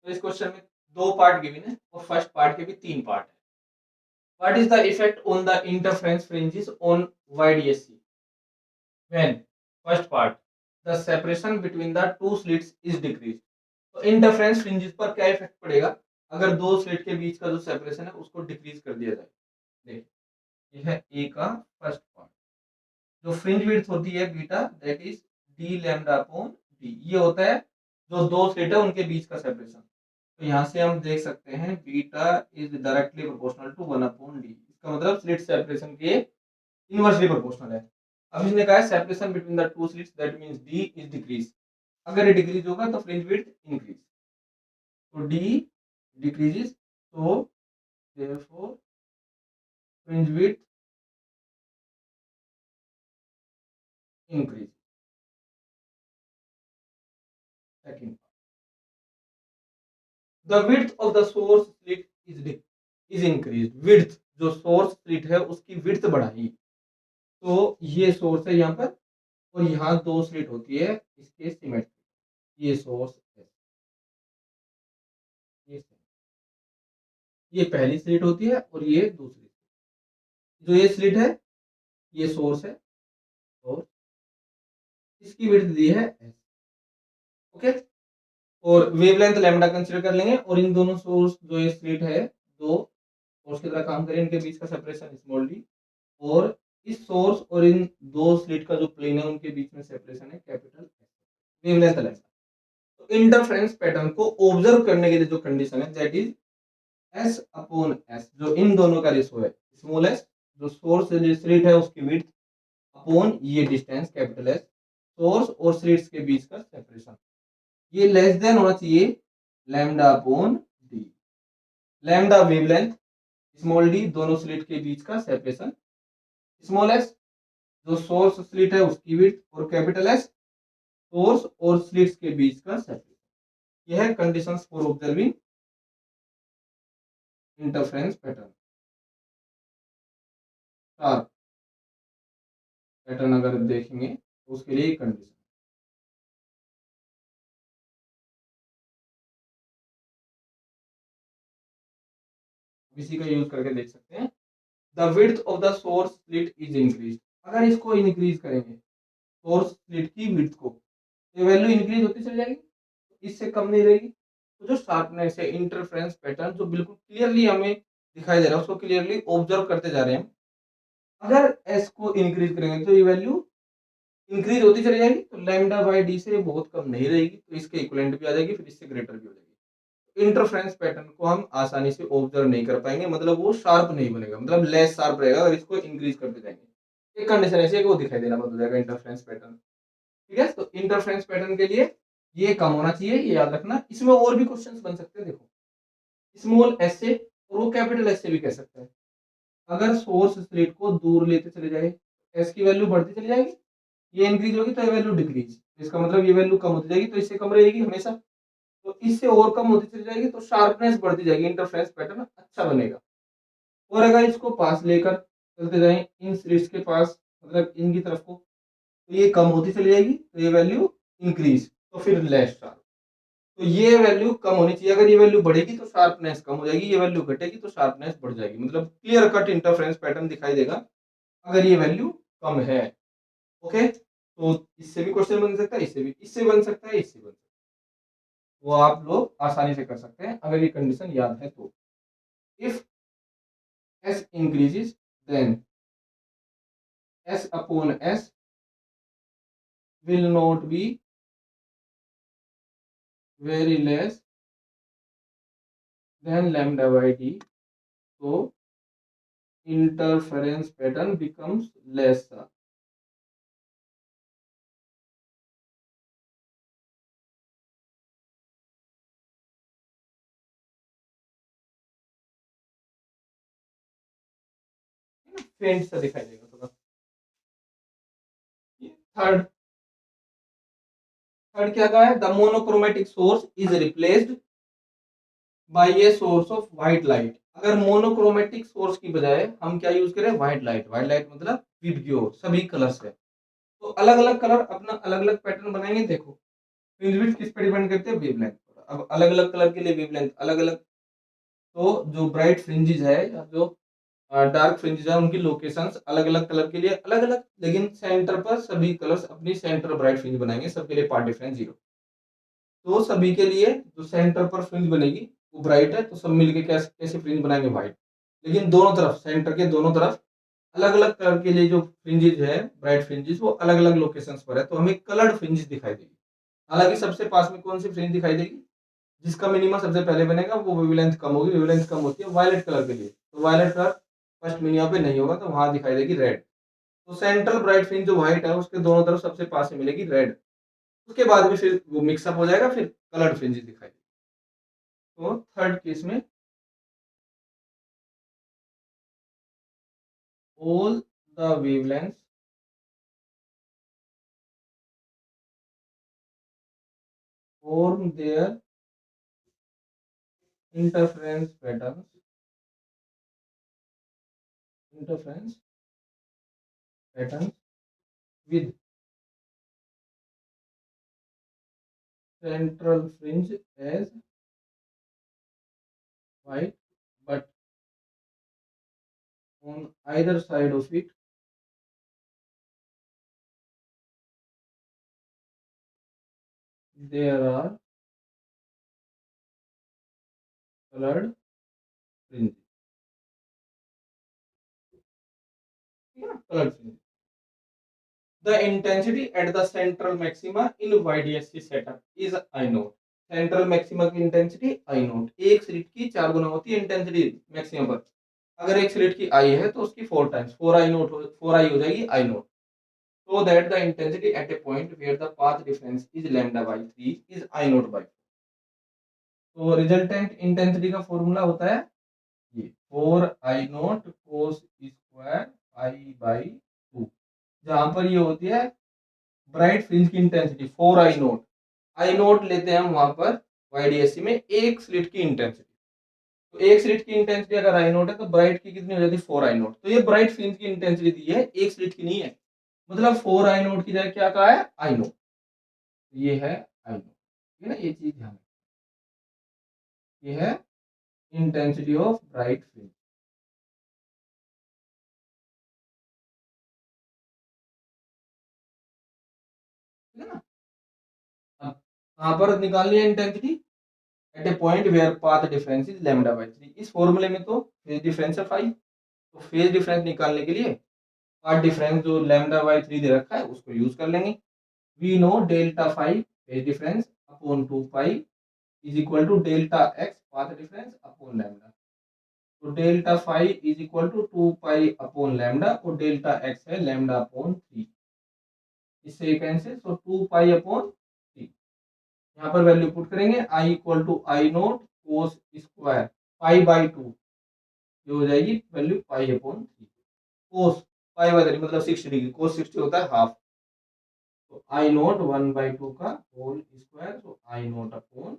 तो इस क्वेश्चन में 2 पार्ट गिवन है और फर्स्ट पार्ट के भी 3 पार्ट है। What is the effect on the interference fringes on YDSC when first part the separation between the two slits is decrease. तो इंटरफेरेंस फ्रिंजेस पर क्या इफेक्ट पड़ेगा अगर दो स्लिट के बीच का जो सेपरेशन है उसको डिक्रीज कर दिया जाए। देखिए ये है ए का फर्स्ट पार्ट। जो फ्रिंज विड्थ होती है beta that is D lambda upon D, ये होता है जो दो स्लिट है उनके बीच का सेपरेशन। तो यहाँ से हम देख सकते हैं beta is directly proportional to 1 upon D, इसका मतलब स्लिट सेपरेशन के इनवर्सली प्रोपोर्शनल है। अब इसने कहा है separation between the two slits that means D is decrease, अगर ये डिक्रीज होगा तो फ्रिंज विड्थ इंक्रीज, तो डी डिक्रीजेस, तो therefore fringe width increase. Second, the width of the source slit is increased, width जो सोर्स स्लिट है उसकी width बढ़ाई। तो ये सोर्स है यहाँ पर और यहाँ दो स्लिट होती है इसके सिमेट्रिक, ये सोर्स है, ये पहली स्लिट होती है और ये दूसरी, जो ये स्लिट है ये सोर्स है और इसकी विड्थ दी है एस। ओके, और वेवलेंथ लैम्डा कंसीडर कर लेंगे और इन दोनों सोर्स जो ये स्लिट है दो सोर्स की तरह काम करें, इनके बीच का सेपरेशन स्मॉल डी, और इस सोर्स और इन दो स्लिट का जो प्लेन है उनके बीच में सेपरेशन है कैपिटल वेवलेंथ लैम्डा। तो इंटरफेरेंस पैटर्न को ऑब्जर्व करने के लिए जो कंडीशन है that is S upon S, जो इन दोनों का रेशो है स्मॉल एस, जो सोर्स स्लिट है उसकी विड्थ अपॉन ये डिस्टेंस कैपिटल एस, सोर्स और स्लिट्स के बीच का सेपरेशन, ये लेस देन होना चाहिए lambda upon D. Lambda wavelength, small D दोनों स्लिट के बीच का सेपरेशन, स्मॉल एस जो सोर्स स्लिट है उसकी विड्थ, और कैपिटल एस सोर्स और स्लिट्स के बीच का सेपरेशन। यह है conditions for observing interference pattern. Sharp pattern अगर देखेंगे तो उसके लिए कंडीशन इसी का यूज करके देख सकते हैं। The width of the source slit is increase, अगर इसको इंक्रीज करेंगे सोर्स स्लिट की विड्थ को तो वैल्यू इंक्रीज होती चली जाएगी, इससे कम नहीं रहेगी। तो जो शार्पनेस है इंटरफेरेंस पैटर्न जो बिल्कुल क्लियरली हमें दिखाई दे रहा है उसको क्लियरली ऑब्जर्व करते जा रहे हैं। अगर एस को इंक्रीज करेंगे तो ये वैल्यू इंक्रीज होती चली जाएगी, तो लैम्डा बाय डी से बहुत कम नहीं रहेगी, तो इसके इक्विवेलेंट भी आ जाएगी, फिर इससे ग्रेटर भी हो जाएगी। इंटरफेरेंस पैटर्न को हम आसानी से ऑब्जर्व नहीं कर पाएंगे, मतलब वो शार्प नहीं बनेगा, मतलब लेस शार्प रहेगा अगर इसको इंक्रीज करते जाएंगे। एक कंडीशन ऐसी है कि वो दिखाई देना बंद हो जाएगा इंटरफेरेंस पैटर्न। ठीक है, तो इंटरफेरेंस पैटर्न के लिए ये कम होना चाहिए, ये याद रखना। इसमें और भी क्वेश्चंस बन सकते हैं, देखो स्मॉल एस से और वो कैपिटल एस से भी कह सकते हैं। अगर सोर्स स्लिट को दूर लेते चले जाए एस की वैल्यू बढ़ती चली जाएगी, ये इंक्रीज होगी तो ये वैल्यू डिक्रीज, इसका मतलब ये वैल्यू कम होती जाएगी तो इससे कम रहेगी हमेशा, तो इससे और कम होती चली जाएगी तो शार्पनेस बढ़ती जाएगी, इंटरफेरेंस पैटर्न अच्छा बनेगा। और अगर इसको पास लेकर चलते जाएं इन स्लिट्स के पास, मतलब इनकी तरफ को, तो ये कम होती चली जाएगी तो ये वैल्यू इंक्रीज, तो फिर लेस शार्प। तो ये वैल्यू कम होनी चाहिए, अगर ये वैल्यू बढ़ेगी तो शार्पनेस कम हो जाएगी, ये वैल्यू घटेगी तो शार्पनेस बढ़ जाएगी, मतलब क्लियर कट इंटरफेरेंस पैटर्न दिखाई देगा अगर ये वैल्यू कम है। ओके, तो इससे भी क्वेश्चन बन सकता है, इससे बन सकता है, इससे बन सकता है, वो आप लोग आसानी से कर सकते हैं अगर ये कंडीशन याद है तो। If S increases then S upon S will not be very less than lambda by D, तो interference pattern becomes less. Faint सा दिखाई देगा थोड़ा। थर्ड थर्ड क्या कहा है, the monochromatic source is replaced by a source of white light. अगर monochromatic source की बजाय हम क्या यूज करें, व्हाइट लाइट, व्हाइट लाइट मतलब विबग्योर सभी कलर्स है, तो अलग अलग कलर अपना अलग अलग पैटर्न बनाएंगे। देखो फ्रिंज विड्थ किस पे डिपेंड करते हैं, वेवलेंथ पर। अब अलग अलग कलर के लिए वेवलेंथ अलग अलग, तो जो ब्राइट फ्रिंजेस है या जो डार्क फ्रिंजेस है उनकी लोकेशंस अलग अलग कलर के लिए अलग अलग, लेकिन सेंटर पर सभी कलर्स अपनी सेंटर ब्राइट फ्रिंज बनाएंगे, सबके लिए पार्ट डिफरेंस 0। तो सभी के लिए जो सेंटर पर फ्रिंज बनेगी वो ब्राइट है, तो सब मिलके कैसे कैसे फ्रिंज बनाएंगे व्हाइट, लेकिन दोनों तरफ सेंटर के दोनों तरफ अलग अलग कलर के लिए जो फ्रिंजेस है ब्राइट फ्रिंजेस वो अलग अलग लोकेशंस पर है, तो हमें कलर्ड फ्रिंजेस दिखाई देगी। हालांकि सबसे पास में कौन सी फ्रिंज दिखाई देगी, जिसका मिनिमम सबसे पहले बनेगा वो वेवलेंथ कम होगी, वेवलेंथ कम होती है वायलेट कलर के लिए, तो वायलेट कलर फर्स्ट मिनिमम पे नहीं होगा, तो वहां दिखाई देगी रेड। तो सेंट्रल ब्राइट फ्रिंज जो व्हाइट है उसके दोनों तरफ सबसे पास में मिलेगी रेड, उसके बाद में फिर वो मिक्सअप हो जाएगा, फिर कलर्ड फ्रिंजेस दिखाई देगी। तो थर्ड केस में all the wavelengths form their interference patterns interference patterns with central fringe as white, but on either side of it there are colored fringes. Colored fringes. The intensity at the central maxima in YDSC setup is I naught. Central maxima की intensity I note, एक slit की 4 गुना होती है intensity maximum पर। अगर एक slit की आई है तो उसकी 4 टाइम्स 4 आई नोट 4 आई हो जाएगी आई note. So that the intensity at a point where the path difference is lambda by 3 is I naught by 4. तो रिजल्टेंट इंटेंसिटी का फॉर्मूला होता है ये 4 I naught cos square I by 2, जहां पर ये होती है ब्राइट फ्रिंज की intensity 4 I naught. I naught लेते हैं हम वहां पर वाईडीएससी में एक स्लिट की इंटेंसिटी, तो एक स्लिट की इंटेंसिटी अगर आई नोट है तो ब्राइट की कितनी हो जाती है 4 आई नोट। तो ये ब्राइट फ्रिंज की इंटेंसिटी दी है, एक स्लिट की नहीं है, मतलब 4 आई नोट की जगह क्या कहा है आई नोट, ये है आई नोट, ठीक है ना, ये चीज ध्यान, ये है इंटेंसिटी ऑफ ब्राइट फ्रिंज, ठीक है ना। अब कहां पर निकालनी है intensity, at A point where path difference is lambda by 3। इस फॉर्मूले में तो फेज डिफरेंस है 5, तो फेज डिफरेंस निकालने के लिए पाथ डिफरेंस जो लैम्डा बाय 3 दे रखा है उसको यूज कर लेंगे। We know delta 5 phase difference upon 2 pi is equal to delta x path difference upon lambda. तो delta 5 is equal to 2 pi upon lambda और डेल्टा एक्स है लैम्डा अपॉन 3, इससे ये कैंसिल, तो 2 पाई अपॉन 3, यहाँ पर वैल्यू पुट करेंगे I equal to I naught cos square pi by 2, ये हो जाएगी value pi upon 3, cos pi by 3 मतलब 60 डिग्री, कोस 60 होता है हाफ, तो आई नोट 1/2 का होल स्क्वायर, तो आई नोट अपॉन